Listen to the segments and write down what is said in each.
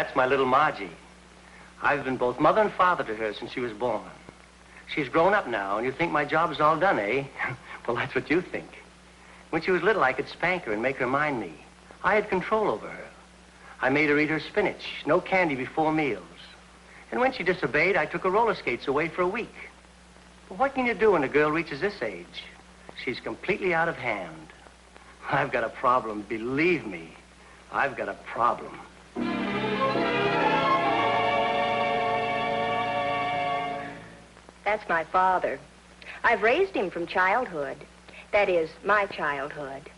That's my little Margie. I've been both mother and father to her since she was born. She's grown up now, and you think my job is all done, eh? Well, that's what you think. When she was little, I could spank her and make her mind me. I had control over her. I made her eat her spinach, no candy before meals. And when she disobeyed, I took her roller skates away for a week. But what can you do when a girl reaches this age? She's completely out of hand. I've got a problem, believe me. I've got a problem. That's my father. I've raised him from childhood. That is, my childhood.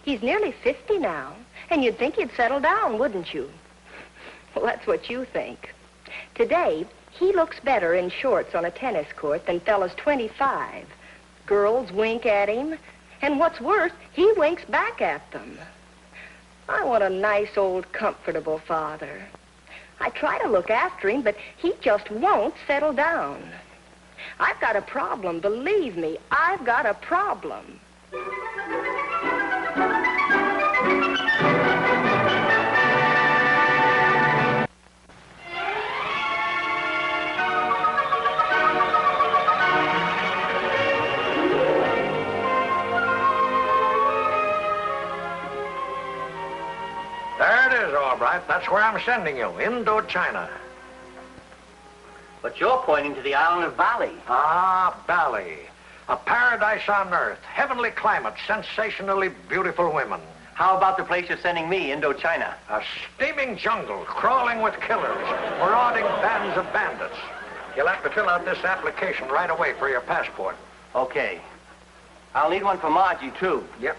He's nearly 50 now, and you'd think he'd settle down, wouldn't you? Well, that's what you think. Today, he looks better in shorts on a tennis court than fellas 25. Girls wink at him, and what's worse, he winks back at them. I want a nice, old, comfortable father. I try to look after him, but he just won't settle down. I've got a problem, believe me, I've got a problem. There it is, all right. That's where I'm sending you, Indochina. But you're pointing to the island of Bali. Ah, Bali. A paradise on earth, heavenly climate, sensationally beautiful women. How about the place you're sending me, Indochina? A steaming jungle, crawling with killers, marauding bands of bandits. You'll have to fill out this application right away for your passport. Okay. I'll need one for Margie, too. Yep.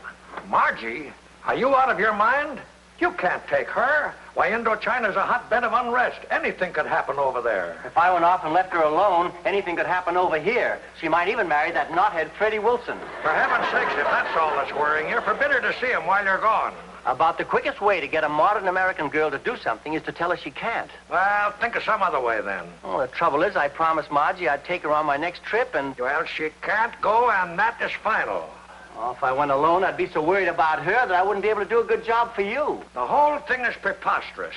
Margie? Are you out of your mind? You can't take her. Why, Indochina's a hotbed of unrest. Anything could happen over there. If I went off and left her alone, anything could happen over here. She might even marry that knothead Freddie Wilson. For heaven's sakes, if that's all that's worrying you, forbid her to see him while you're gone. About the quickest way to get a modern American girl to do something is to tell her she can't. Well, think of some other way, then. Oh, the trouble is, I promised Margie I'd take her on my next trip, and... Well, she can't go, and that is final. Oh, if I went alone, I'd be so worried about her that I wouldn't be able to do a good job for you. The whole thing is preposterous.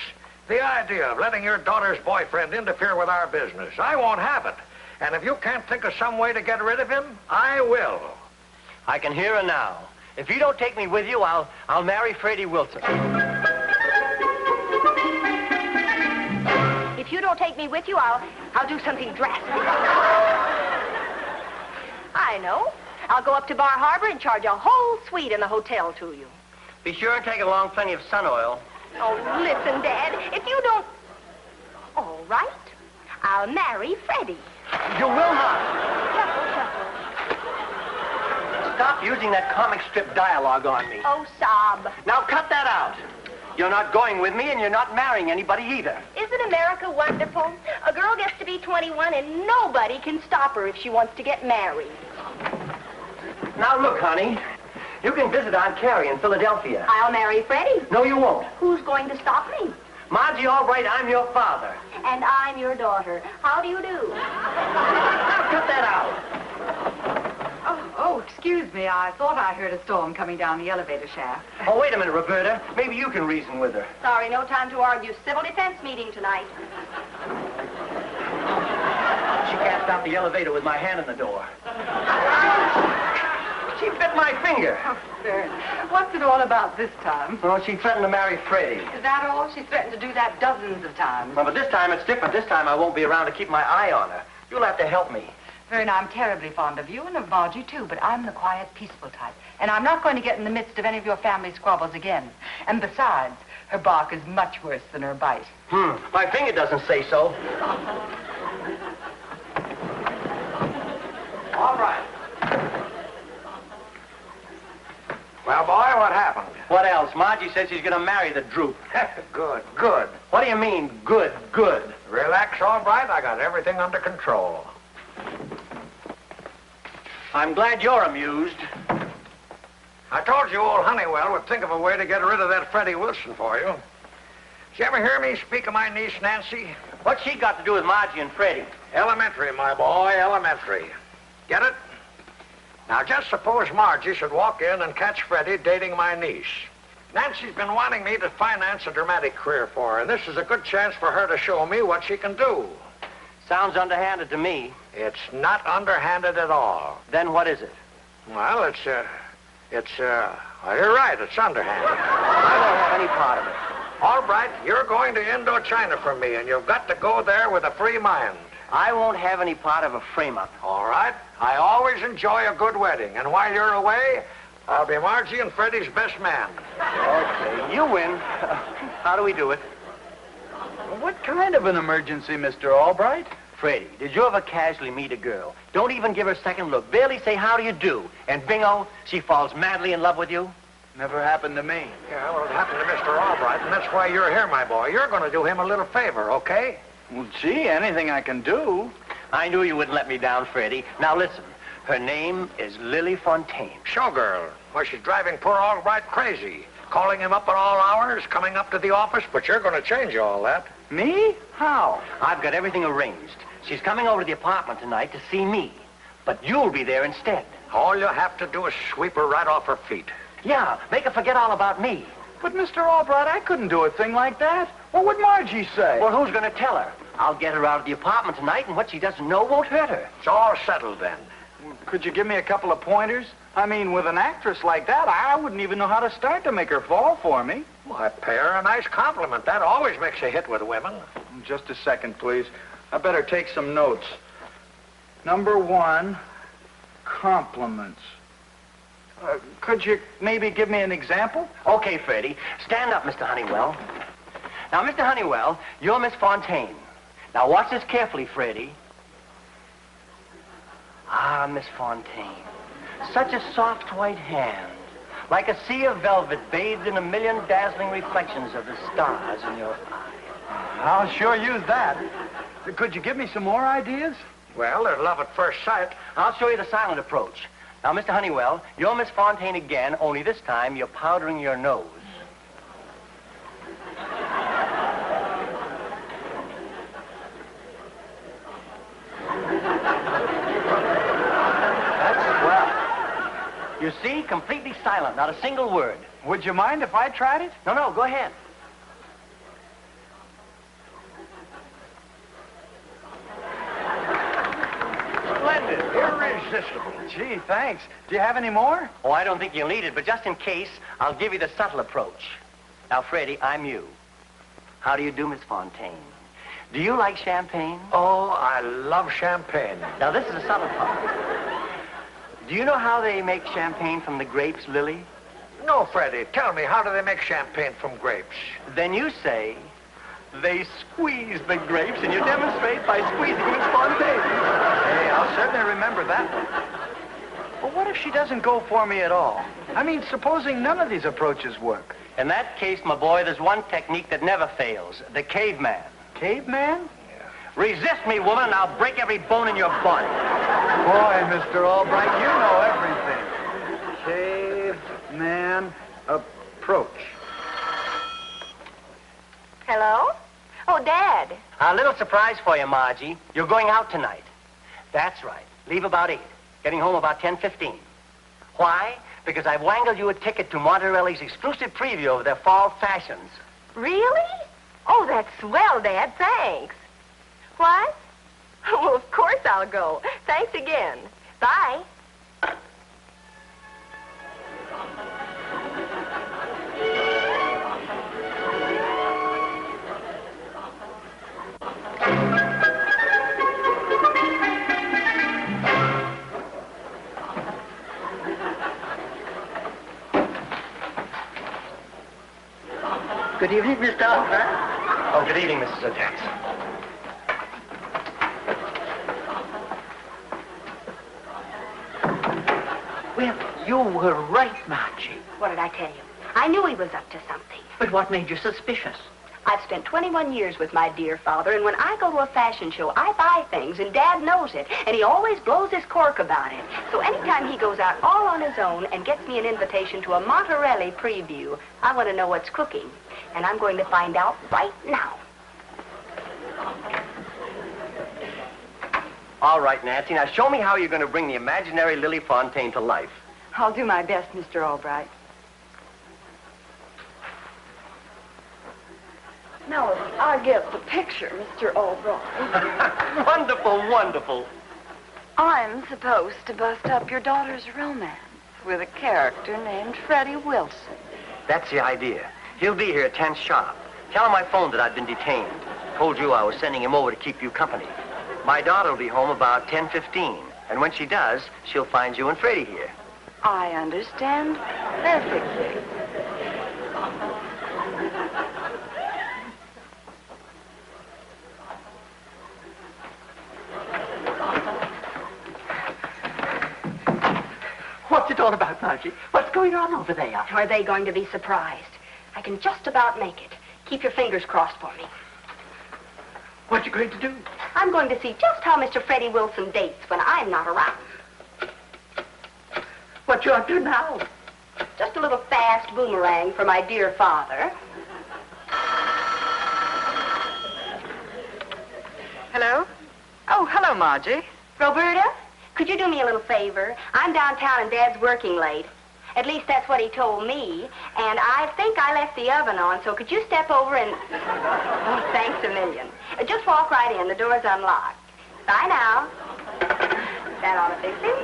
The idea of letting your daughter's boyfriend interfere with our business. I won't have it. And if you can't think of some way to get rid of him, I will. I can hear her now. If you don't take me with you, I'll marry Freddie Wilson. If you don't take me with you, I'll do something drastic. I know. I'll go up to Bar Harbor and charge a whole suite in the hotel to you. Be sure and take along plenty of sun oil. Oh, listen, Dad, if you don't... All right, I'll marry Freddie. You will not. Shuffle, shuffle. Stop using that comic strip dialogue on me. Oh, sob. Now cut that out. You're not going with me, and you're not marrying anybody either. Isn't America wonderful? A girl gets to be 21, and nobody can stop her if she wants to get married. Now, look, honey. You can visit Aunt Carrie in Philadelphia. I'll marry Freddie. No, you won't. Who's going to stop me? Margie, all right, I'm your father. And I'm your daughter. How do you do? Now, cut that out. Oh, excuse me. I thought I heard a storm coming down the elevator shaft. Oh, wait a minute, Roberta. Maybe you can reason with her. Sorry, no time to argue. Civil defense meeting tonight. She can't stop the elevator with my hand in the door. She bit my finger. Oh, sir. What's it all about this time? Oh, she threatened to marry Freddie. Is that all? She's threatened to do that dozens of times. Well, but this time it's different. This time I won't be around to keep my eye on her. You'll have to help me. Vern, I'm terribly fond of you and of Margie, too, but I'm the quiet, peaceful type. And I'm not going to get in the midst of any of your family squabbles again. And besides, her bark is much worse than her bite. My finger doesn't say so. All right. Well, boy, what happened? What else? Margie says she's going to marry the droop. Good, good. What do you mean, good, good? Relax, all right. I got everything under control. I'm glad you're amused. I told you old Honeywell would think of a way to get rid of that Freddie Wilson for you. Did you ever hear me speak of my niece, Nancy? What's she got to do with Margie and Freddie? Elementary, my boy, elementary. Get it? Now, just suppose Margie should walk in and catch Freddie dating my niece. Nancy's been wanting me to finance a dramatic career for her, and this is a good chance for her to show me what she can do. Sounds underhanded to me. It's not underhanded at all. Then what is it? Well, well, you're right, it's underhanded. I won't have any part of it. All right, you're going to Indochina for me, and you've got to go there with a free mind. I won't have any part of a frame-up. All right. I always enjoy a good wedding, and while you're away, I'll be Margie and Freddie's best man. Okay, you win. How do we do it? What kind of an emergency, Mr. Albright? Freddie, did you ever casually meet a girl? Don't even give her a second look. Barely say, how do you do? And bingo, she falls madly in love with you? Never happened to me. Yeah, well, it happened to Mr. Albright, and that's why you're here, my boy. You're going to do him a little favor, okay? Well, gee, anything I can do. I knew you wouldn't let me down, Freddie. Now listen, her name is Lily Fontaine. Showgirl. Well, she's driving poor Albright crazy. Calling him up at all hours, coming up to the office, but you're going to change all that. Me? How? I've got everything arranged. She's coming over to the apartment tonight to see me, but you'll be there instead. All you have to do is sweep her right off her feet. Yeah, make her forget all about me. But, Mr. Albright, I couldn't do a thing like that. What would Margie say? Well, who's going to tell her? I'll get her out of the apartment tonight, and what she doesn't know won't hurt her. It's all settled then. Could you give me a couple of pointers? I mean, with an actress like that, I wouldn't even know how to start to make her fall for me. Well, I pay her a nice compliment. That always makes a hit with women. Just a second, please. I better take some notes. Number 1, compliments. Could you maybe give me an example? Okay, Freddie. Stand up, Mr. Honeywell. Now, Mr. Honeywell, you're Miss Fontaine. Now, watch this carefully, Freddie. Ah, Miss Fontaine. Such a soft white hand. Like a sea of velvet bathed in a million dazzling reflections of the stars in your eyes. I'll sure use that. Could you give me some more ideas? Well, there's love at first sight. I'll show you the silent approach. Now, Mr. Honeywell, you're Miss Fontaine again, only this time you're powdering your nose. That's swell. You see, completely silent, not a single word. Would you mind if I tried it? No, go ahead. Splendid. Irresistible. Gee, thanks. Do you have any more? Oh, I don't think you'll need it, but just in case, I'll give you the subtle approach. Now, Freddie, I'm you. How do you do, Miss Fontaine? Do you like champagne? Oh, I love champagne. Now, this is a subtle part. Do you know how they make champagne from the grapes, Lily? No, Freddie. Tell me, how do they make champagne from grapes? Then you say, they squeeze the grapes, and you demonstrate by squeezing Miss Fontaine. Hey, I'll certainly remember that one. But what if she doesn't go for me at all? I mean, supposing none of these approaches work. In that case, my boy, there's one technique that never fails, the caveman. Caveman? Resist me, woman, and I'll break every bone in your body. Boy, Mr. Albright, you know everything. Caveman approach. Hello? Oh, Dad. A little surprise for you, Margie. You're going out tonight. That's right. Leave about 8. Getting home about 10:15. Why? Because I've wangled you a ticket to Monterelli's exclusive preview of their fall fashions. Really? Oh, that's swell, Dad. Thanks. What? Well, of course I'll go. Thanks again. Bye. Good evening, Mr. Albright. Oh, good evening, Mrs. O'Jackson. Well, you were right, Margie. What did I tell you? I knew he was up to something. But what made you suspicious? I've spent 21 years with my dear father, and when I go to a fashion show, I buy things, and Dad knows it, and he always blows his cork about it. So anytime he goes out all on his own and gets me an invitation to a Monterelli preview, I want to know what's cooking, and I'm going to find out right now. All right, Nancy, now show me how you're going to bring the imaginary Lily Fontaine to life. I'll do my best, Mr. Albright. Now, I get the picture, Mr. Albright. Wonderful, wonderful. I'm supposed to bust up your daughter's romance with a character named Freddie Wilson. That's the idea. He'll be here at 10 sharp. Tell him I phoned that I'd been detained. Told you I was sending him over to keep you company. My daughter will be home about 10:15. And when she does, she'll find you and Freddie here. I understand perfectly. What's it all about, Margie? What's going on over there? Are they going to be surprised? I can just about make it. Keep your fingers crossed for me. What you going to do? I'm going to see just how Mr. Freddie Wilson dates when I'm not around. What you up to now? Just a little fast boomerang for my dear father. Hello? Oh, hello, Margie. Roberta, could you do me a little favor? I'm downtown and Dad's working late. At least that's what he told me. And I think I left the oven on, so could you step over and... Oh, thanks a million. Just walk right in. The door's unlocked. Bye now. That ought to fix him.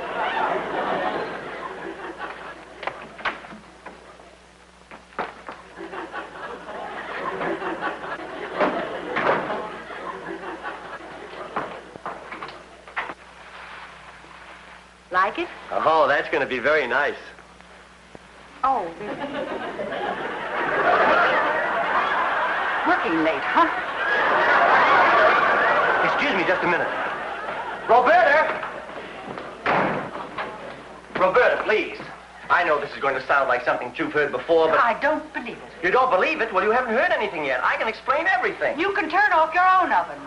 Like it? Oh, that's going to be very nice. Oh. Working late, huh? Excuse me just a minute. Roberta! Roberta, please. I know this is going to sound like something you've heard before, but... I don't believe it. You don't believe it? Well, you haven't heard anything yet. I can explain everything. You can turn off your own oven.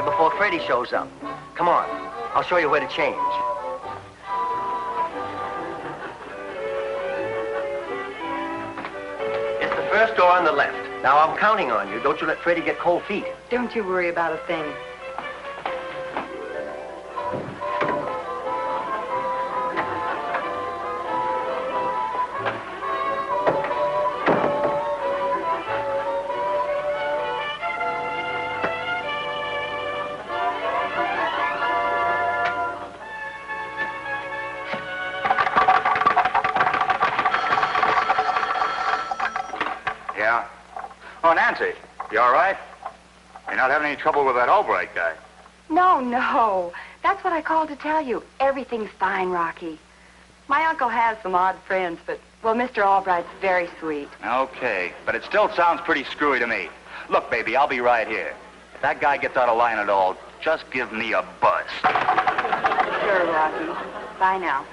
Before Freddie shows up. Come on. I'll show you where to change. It's the first door on the left. Now, I'm counting on you. Don't you let Freddie get cold feet. Don't you worry about a thing. Nancy, you all right? You're not having any trouble with that Albright guy? No. That's what I called to tell you. Everything's fine, Rocky. My uncle has some odd friends, but, well, Mr. Albright's very sweet. Okay, but it still sounds pretty screwy to me. Look, baby, I'll be right here. If that guy gets out of line at all, just give me a buzz. Sure, Rocky. Bye now.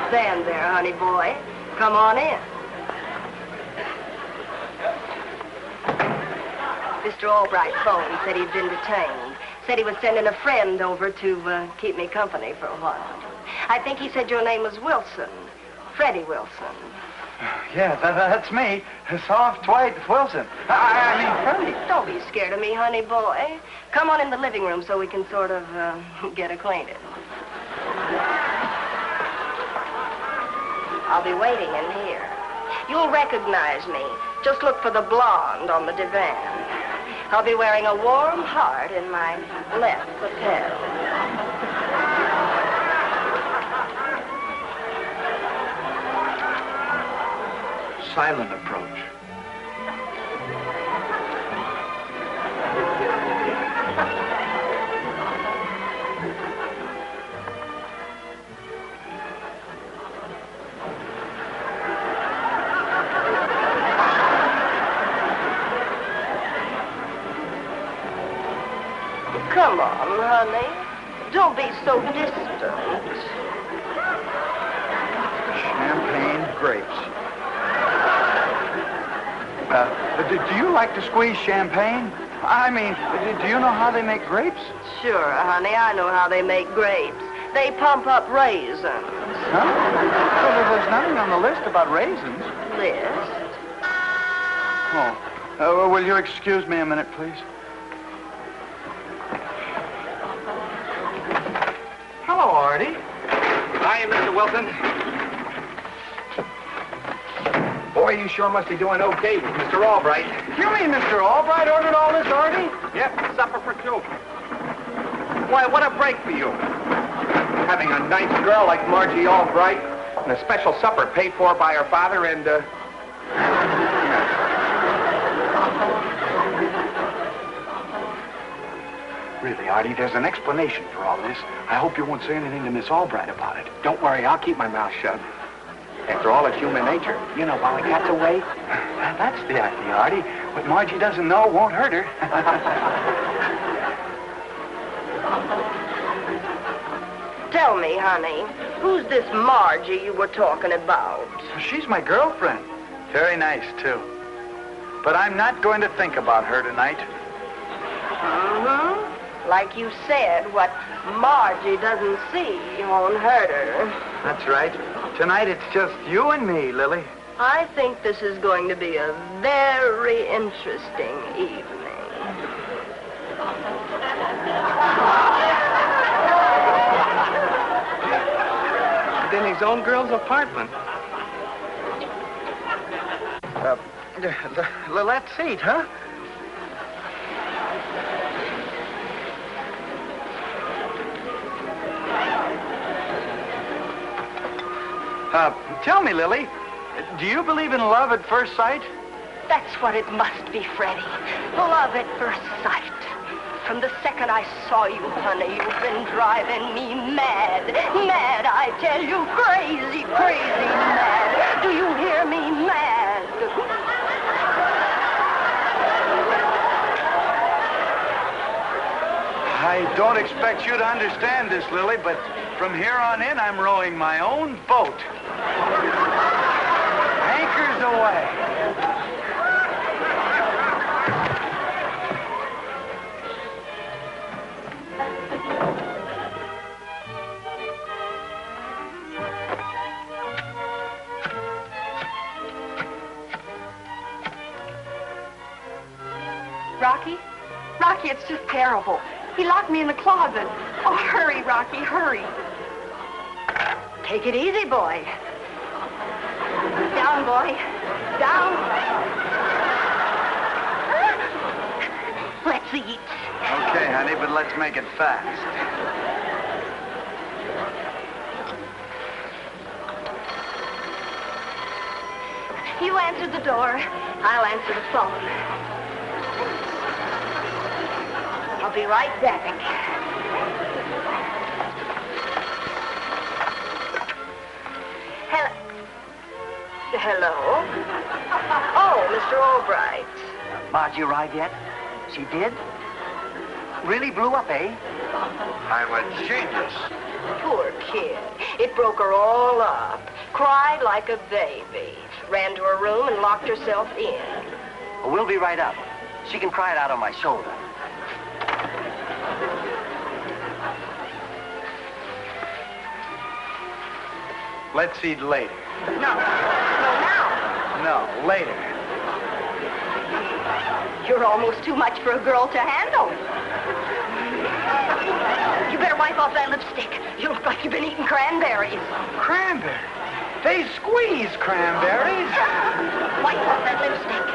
Stand there, honey boy. Come on in. Mr. Albright phoned, said he'd been detained. Said he was sending a friend over to keep me company for a while. I think he said your name was Wilson. Freddie Wilson. Yeah, that's me. Soft White Wilson. I mean, Freddie. Don't be scared of me, honey boy. Come on in the living room so we can sort of get acquainted. I'll be waiting in here. You'll recognize me. Just look for the blonde on the divan. I'll be wearing a warm heart in my left lapel. Silent approach. Come on, honey. Don't be so distant. Champagne grapes. Do you like to squeeze champagne? I mean, do you know how they make grapes? Sure, honey, I know how they make grapes. They pump up raisins. Huh? Well, there's nothing on the list about raisins. List? Oh. Will you excuse me a minute, please? Hello, Artie. Hi, Mr. Wilson. Boy, you sure must be doing okay with Mr. Albright. You mean Mr. Albright ordered all this, Artie? Yep, supper for two. Why, what a break for you. Having a nice girl like Margie Albright and a special supper paid for by her father and, Really, Artie, there's an explanation for all this. I hope you won't say anything to Miss Albright about it. Don't worry, I'll keep my mouth shut. After all, it's human nature. You know, while the cat's away. That's the idea, Artie. What Margie doesn't know won't hurt her. Tell me, honey, who's this Margie you were talking about? She's my girlfriend. Very nice, too. But I'm not going to think about her tonight. Mm-hmm. Like you said, what Margie doesn't see won't hurt her. That's right. Tonight it's just you and me, Lily. I think this is going to be a very interesting evening. In his own girl's apartment. Let's eat, huh? Tell me, Lily, do you believe in love at first sight? That's what it must be, Freddie. Love at first sight. From the second I saw you, honey, you've been driving me mad. Mad, I tell you. Crazy, crazy mad. Do you hear me? Mad. I don't expect you to understand this, Lily, but from here on in, I'm rowing my own boat. Anchors away. Rocky? Rocky, it's just terrible. He locked me in the closet. Oh, hurry, Rocky, hurry. Take it easy, boy. Down, boy. Down. Let's eat. Okay, honey, but let's make it fast. You answer the door. I'll answer the phone. I'll be right back. Hello? Oh, Mr. Albright. Margie arrived yet? She did? Really blew up, eh? I'm a genius. Poor kid. It broke her all up. Cried like a baby. Ran to her room and locked herself in. Well, we'll be right up. She can cry it out on my shoulder. Let's eat later. No, now. No, later. You're almost too much for a girl to handle. You better wipe off that lipstick. You look like you've been eating cranberries. Cranberry? They squeeze cranberries. Wipe off that lipstick.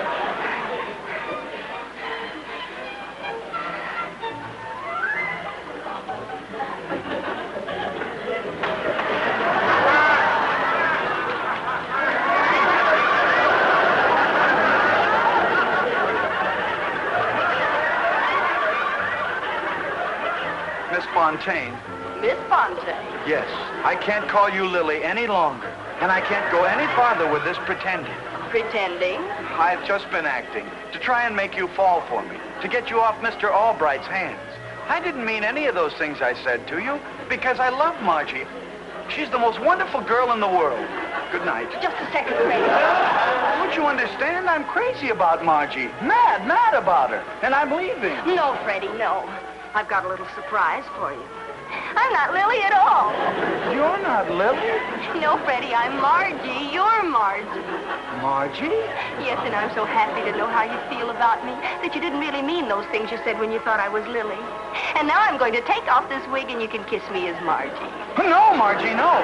Miss Fontaine. Miss Fontaine. Yes, I can't call you Lily any longer. And I can't go any farther with this pretending. Pretending? I've just been acting to try and make you fall for me, to get you off Mr. Albright's hands. I didn't mean any of those things I said to you because I love Margie. She's the most wonderful girl in the world. Good night. Just a second, Freddie. Don't you understand? I'm crazy about Margie. Mad about her. And I'm leaving. No, Freddie, no. I've got a little surprise for you. I'm not Lily at all. You're not Lily? No, Freddie, I'm Margie. You're Margie. Margie? Yes, and I'm so happy to know how you feel about me, that you didn't really mean those things you said when you thought I was Lily. And now I'm going to take off this wig and you can kiss me as Margie. No, Margie, no.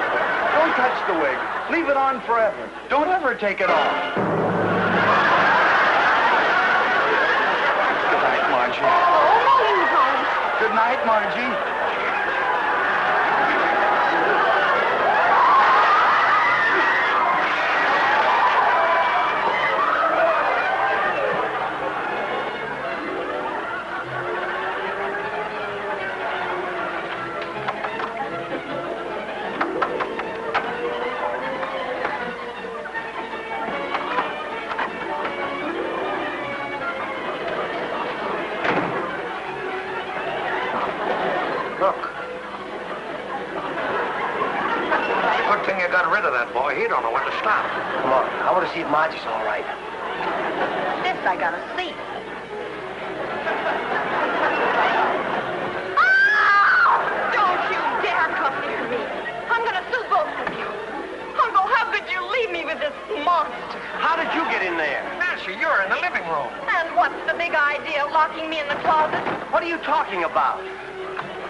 Don't touch the wig. Leave it on forever. Don't ever take it off. Good night, Margie. Oh, no, you don't. Good night, Margie. Look. Good thing you got rid of that boy. He don't know when to stop. Come on. I want to see if Margie's all right. This I gotta see. Don't you dare come near me. I'm gonna sue both of you. Uncle, how could you leave me with this monster? How did you get in there? Nancy, you're in the living room. And what's the big idea of locking me in the closet? What are you talking about?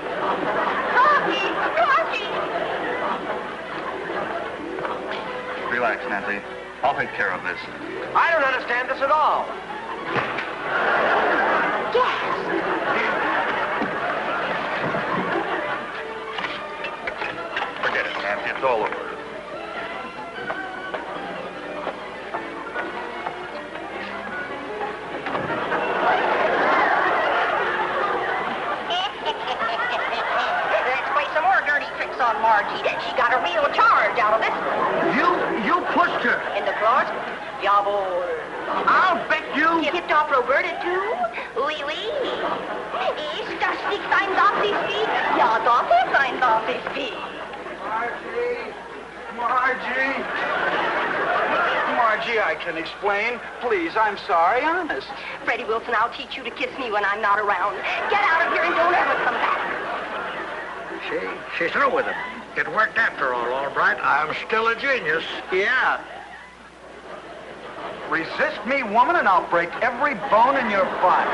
Rocky! Rocky! Relax, Nancy. I'll take care of this. I don't understand this at all. Gas! Forget it, Nancy. It's all over. Let's play some more dirty tricks on Margie. She got a real charge out of this one. You pushed her. In the closet? Jawohl. I'll bet you. You tipped off Roberta, too? Oui, oui. Ist das nicht ein Dorfvieh? Ja, doch, ist ein Dorfvieh. Margie! Margie, I can explain. Please, I'm sorry, honest. Freddie Wilson, I'll teach you to kiss me when I'm not around. Get out of here and don't ever come back. She's through with him. It worked after all right. I'm still a genius. Yeah. Resist me, woman, and I'll break every bone in your body.